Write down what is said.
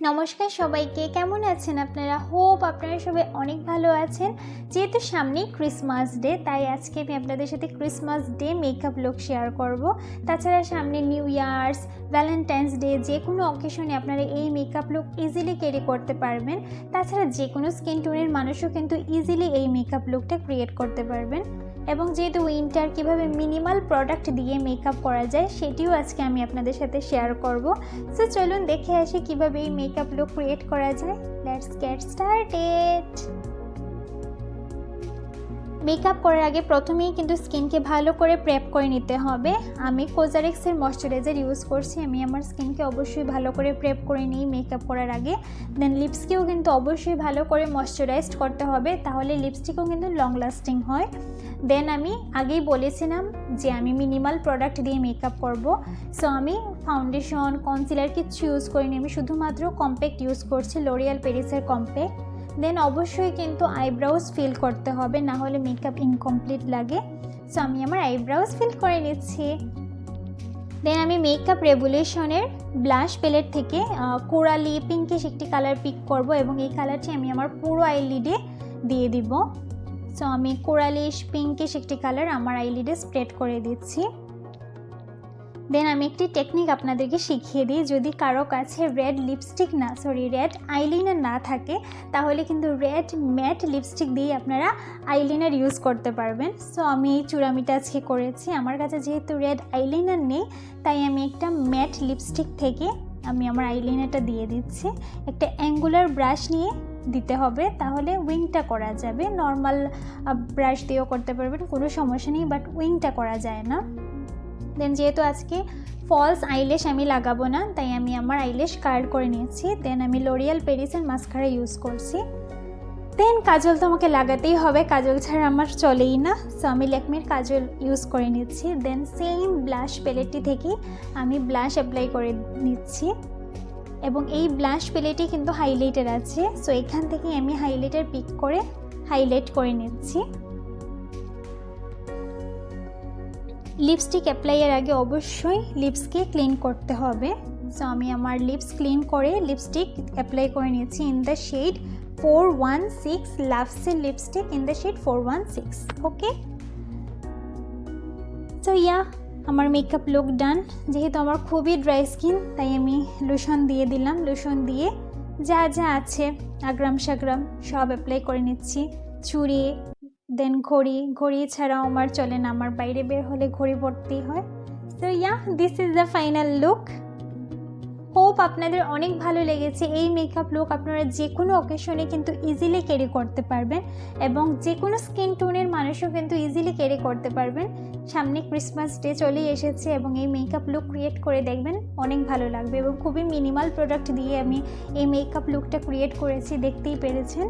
নমস্কার সবাইকে, কেমন আছেন আপনারা? হোপ আপনারা সবাই অনেক ভালো আছেন। যেহেতু সামনেই ক্রিসমাস ডে, তাই আজকে আমি আপনাদের সাথে Christmas day makeup look share করব। তাছাড়া সামনে নিউ ইয়ার্স, ভ্যালেন্টাইন্স ডে, যে কোনো অকেশনে আপনারা এই মেকআপ লুক ইজিলি ক্যারি করতে পারবেন। তাছাড়া যে কোনো স্কিন টোনের মানুষও কিন্তু ইজিলি এই মেকআপ লুকটা ক্রিয়েট করতে পারবেন। এবং যেহেতু উইন্টার কীভাবে মিনিমাল প্রোডাক্ট দিয়ে মেকআপ করা যায় সেটিও আজকে আমি আপনাদের সাথে শেয়ার করব। সো চলুন দেখে আসি কীভাবে এই মেকআপ লুক ক্রিয়েট করা যায়। Let's get started. মেকআপ করার আগে প্রথমেই কিন্তু স্কিনকে ভালো করে প্রেপ করে নিতে হবে। আমি কোজারেক্সের ময়শ্চারাইজার ইউজ করছি। আমি আমার স্কিনকে অবশ্যই ভালো করে প্রেপ করে নিই মেকআপ করার আগে। দেন লিপসকেও কিন্তু অবশ্যই ভালো করে ময়শ্চারাইজড করতে হবে, তাহলে লিপস্টিকও কিন্তু লং লাস্টিং হয়। দেন আমি আগেই বলেছিলাম যে আমি মিনিমাল প্রোডাক্ট দিয়ে মেকআপ করব। সো আমি ফাউন্ডেশন, কনসিলার কিচ্ছু ইউজ করিনি, আমি শুধুমাত্র কম্প্যাক্ট ইউজ করছি, লরিয়াল প্যারিসের কম্প্যাক্ট। দেন অবশ্যই কিন্তু আইব্রাউজ ফিল করতে হবে, না হলে মেকআপ ইনকমপ্লিট লাগে। সো আমি আমার আইব্রাউজ ফিল করে নিচ্ছি। দেন আমি মেকআপ রেভলিউশনের ব্লাশ প্যালেট থেকে কোরালি পিঙ্কিশ একটি কালার পিক করব এবং এই কালারটি আমি আমার পুরো আইলিডে দিয়ে দিব। সো আমি কোরালিশ পিঙ্কিশ একটি কালার আমার আইলিডে স্প্রেড করে দিচ্ছি। দেন আমি একটি টেকনিক আপনাদেরকে শিখিয়ে দিই। যদি কারো কাছে রেড আইলাইনার না থাকে, তাহলে কিন্তু রেড ম্যাট লিপস্টিক দিয়ে আপনারা আইলাইনার ইউজ করতে পারবেন। সো আমি এই চূড়ামিটা আজকে করেছি। আমার কাছে যেহেতু রেড আইলাইনার নেই, তাই আমি একটা ম্যাট লিপস্টিক থেকে আমি আমার আইলাইনারটা দিয়ে দিচ্ছি। একটা অ্যাঙ্গুলার ব্রাশ নিয়ে দিতে হবে, তাহলে উইংটা করা যাবে। নর্মাল ব্রাশ দিয়েও করতে পারবেন, কোনো সমস্যা নেই, বাট উইংটা করা যায় না। দেন যেহেতু আজকে ফলস আইল্যাশ আমি লাগাবো না, তাই আমি আমার আইল্যাশ কার্ল করে নিয়েছি। দেন আমি লরিয়াল প্যারিসের মাস্কারা ইউজ করছি। দেন কাজল তো আমাকে লাগাতেই হবে, কাজল ছাড়া আমার চলেই না। সো আমি ল্যাকমির কাজল ইউজ করে নিচ্ছি। দেন সেম ব্লাশ প্যালেটটি থেকে আমি ব্লাশ অ্যাপ্লাই করে নিচ্ছি এবং এই ব্লাশ প্যালেটে কিন্তু হাইলাইটার আছে। সো এখান থেকে আমি হাইলাইটার পিক করে হাইলাইট করে নিচ্ছি। লিপস্টিক অ্যাপ্লাইয়ের আগে অবশ্যই লিপসকে ক্লিন করতে হবে। সো আমি আমার লিপস ক্লিন করে লিপস্টিক অ্যাপ্লাই করে নিয়েছি ইন দ্য শেড 416, লাভসের lipstick in the shade 416। Okay, so আমার মেকআপ লুক ডান। যেহেতু আমার খুবই ড্রাই স্কিন, তাই আমি লোশন দিয়ে দিলাম। লোশন দিয়ে যা যা আছে আগ্রাম সাগ্রাম সব অ্যাপ্লাই করে নিচ্ছি। চুড়ি, দেন ঘড়ি ছাড়াও আমার চলে না, আমার বাইরে বের হলে ঘড়ি পরতেই হয়। So this is the final look. Hope আপনাদের অনেক ভালো লেগেছে। এই মেকআপ লুক আপনারা যে কোনো অকেশনে কিন্তু ইজিলি ক্যারি করতে পারবেন এবং যে কোনো স্কিন টোনের মানুষও কিন্তু ইজিলি ক্যারি করতে পারবেন। সামনে ক্রিসমাস ডে চলেই এসেছে এবং এই মেকআপ লুক ক্রিয়েট করে দেখবেন, অনেক ভালো লাগবে। এবং খুবই মিনিমাল প্রোডাক্ট দিয়ে আমি এই মেকআপ লুকটা ক্রিয়েট করেছি, দেখতেই পেরেছেন।